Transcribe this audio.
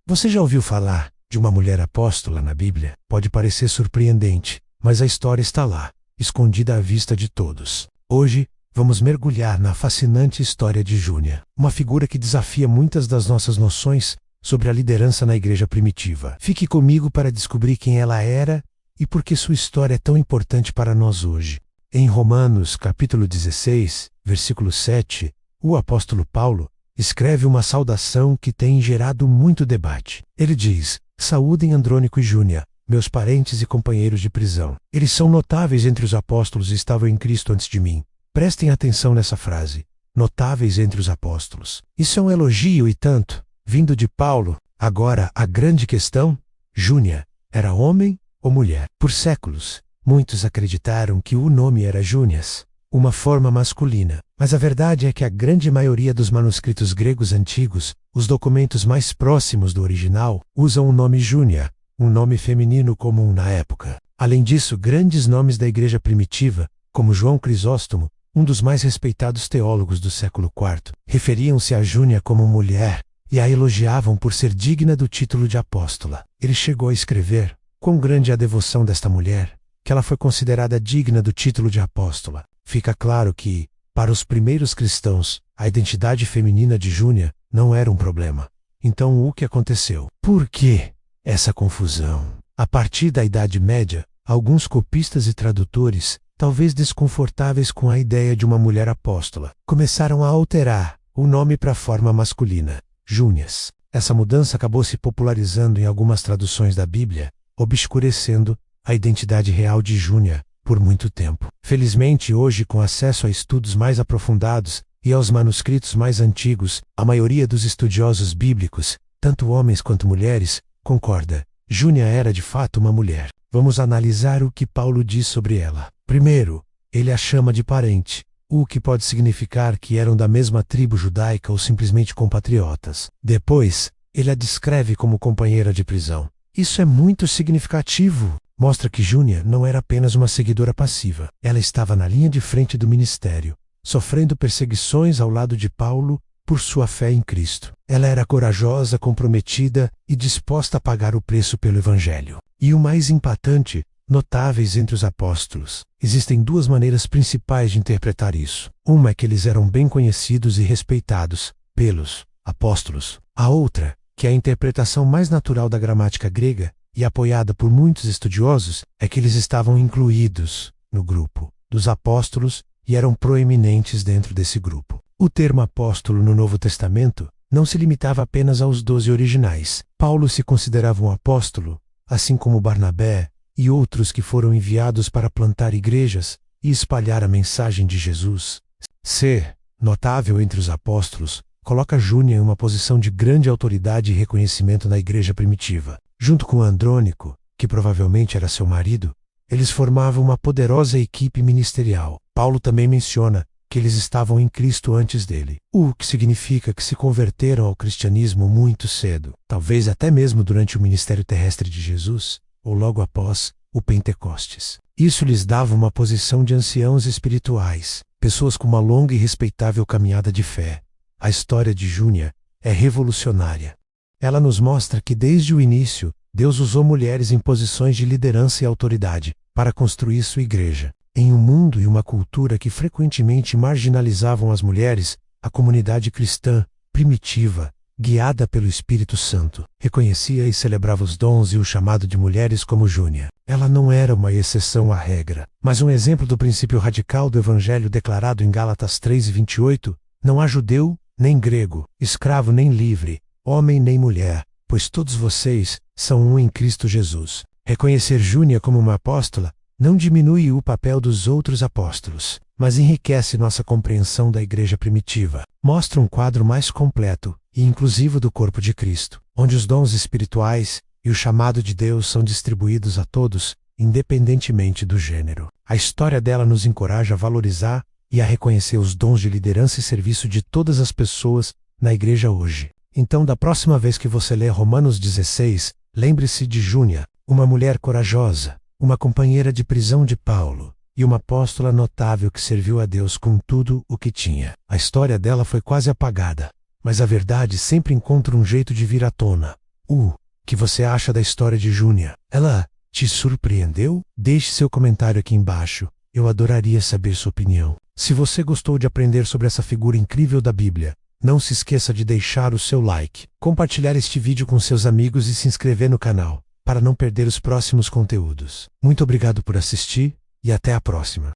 Você já ouviu falar de uma mulher apóstola na Bíblia? Pode parecer surpreendente, mas a história está lá, escondida à vista de todos. Hoje, vamos mergulhar na fascinante história de Júnia, uma figura que desafia muitas das nossas noções sobre a liderança na igreja primitiva. Fique comigo para descobrir quem ela era e por que sua história é tão importante para nós hoje. Em Romanos, capítulo 16, versículo 7, o apóstolo Paulo escreve uma saudação que tem gerado muito debate. Ele diz: "Saúdem Andrônico e Júnia, meus parentes e companheiros de prisão. Eles são notáveis entre os apóstolos e estavam em Cristo antes de mim." Prestem atenção nessa frase. Notáveis entre os apóstolos. Isso é um elogio e tanto, vindo de Paulo. Agora, a grande questão: Júnia era homem ou mulher? Por séculos, muitos acreditaram que o nome era Júnias, uma forma masculina. Mas a verdade é que a grande maioria dos manuscritos gregos antigos, os documentos mais próximos do original, usam o nome Júnia, um nome feminino comum na época. Além disso, grandes nomes da igreja primitiva, como João Crisóstomo, um dos mais respeitados teólogos do século IV, referiam-se a Júnia como mulher e a elogiavam por ser digna do título de apóstola. Ele chegou a escrever: "Quão grande é a devoção desta mulher, que ela foi considerada digna do título de apóstola." Fica claro que, para os primeiros cristãos, a identidade feminina de Júnia não era um problema. Então o que aconteceu? Por que essa confusão? A partir da Idade Média, alguns copistas e tradutores, talvez desconfortáveis com a ideia de uma mulher apóstola, começaram a alterar o nome para a forma masculina, Júnias. Essa mudança acabou se popularizando em algumas traduções da Bíblia, obscurecendo a identidade real de Júnia por muito tempo. Felizmente, hoje, com acesso a estudos mais aprofundados e aos manuscritos mais antigos, a maioria dos estudiosos bíblicos, tanto homens quanto mulheres, concorda: Júnia era de fato uma mulher. Vamos analisar o que Paulo diz sobre ela. Primeiro, ele a chama de parente, o que pode significar que eram da mesma tribo judaica ou simplesmente compatriotas. Depois, ele a descreve como companheira de prisão. Isso é muito significativo. Mostra que Júnia não era apenas uma seguidora passiva. Ela estava na linha de frente do ministério, sofrendo perseguições ao lado de Paulo por sua fé em Cristo. Ela era corajosa, comprometida e disposta a pagar o preço pelo Evangelho. E o mais impactante, notáveis entre os apóstolos. Existem duas maneiras principais de interpretar isso. Uma é que eles eram bem conhecidos e respeitados pelos apóstolos. A outra, que é a interpretação mais natural da gramática grega e apoiada por muitos estudiosos, é que eles estavam incluídos no grupo dos apóstolos e eram proeminentes dentro desse grupo. O termo apóstolo no Novo Testamento não se limitava apenas aos 12 originais. Paulo se considerava um apóstolo, assim como Barnabé e outros que foram enviados para plantar igrejas e espalhar a mensagem de Jesus. Ser notável entre os apóstolos coloca Júnia em uma posição de grande autoridade e reconhecimento na igreja primitiva. Junto com Andrônico, que provavelmente era seu marido, eles formavam uma poderosa equipe ministerial. Paulo também menciona que eles estavam em Cristo antes dele, o que significa que se converteram ao cristianismo muito cedo, talvez até mesmo durante o ministério terrestre de Jesus, ou logo após o Pentecostes. Isso lhes dava uma posição de anciãos espirituais, pessoas com uma longa e respeitável caminhada de fé. A história de Júnia é revolucionária. Ela nos mostra que desde o início, Deus usou mulheres em posições de liderança e autoridade para construir sua igreja. Em um mundo e uma cultura que frequentemente marginalizavam as mulheres, a comunidade cristã, primitiva, guiada pelo Espírito Santo, reconhecia e celebrava os dons e o chamado de mulheres como Júnia. Ela não era uma exceção à regra, mas um exemplo do princípio radical do Evangelho declarado em Gálatas 3:28, não há judeu, nem grego, escravo nem livre, homem nem mulher, pois todos vocês são um em Cristo Jesus. Reconhecer Júnia como uma apóstola não diminui o papel dos outros apóstolos, mas enriquece nossa compreensão da igreja primitiva. Mostra um quadro mais completo e inclusivo do corpo de Cristo, onde os dons espirituais e o chamado de Deus são distribuídos a todos, independentemente do gênero. A história dela nos encoraja a valorizar e a reconhecer os dons de liderança e serviço de todas as pessoas na igreja hoje. Então, da próxima vez que você ler Romanos 16, lembre-se de Júnia, uma mulher corajosa, uma companheira de prisão de Paulo e uma apóstola notável que serviu a Deus com tudo o que tinha. A história dela foi quase apagada, mas a verdade sempre encontra um jeito de vir à tona. Que você acha da história de Júnia? Ela te surpreendeu? Deixe seu comentário aqui embaixo. Eu adoraria saber sua opinião. Se você gostou de aprender sobre essa figura incrível da Bíblia, não se esqueça de deixar o seu like, compartilhar este vídeo com seus amigos e se inscrever no canal, para não perder os próximos conteúdos. Muito obrigado por assistir e até a próxima.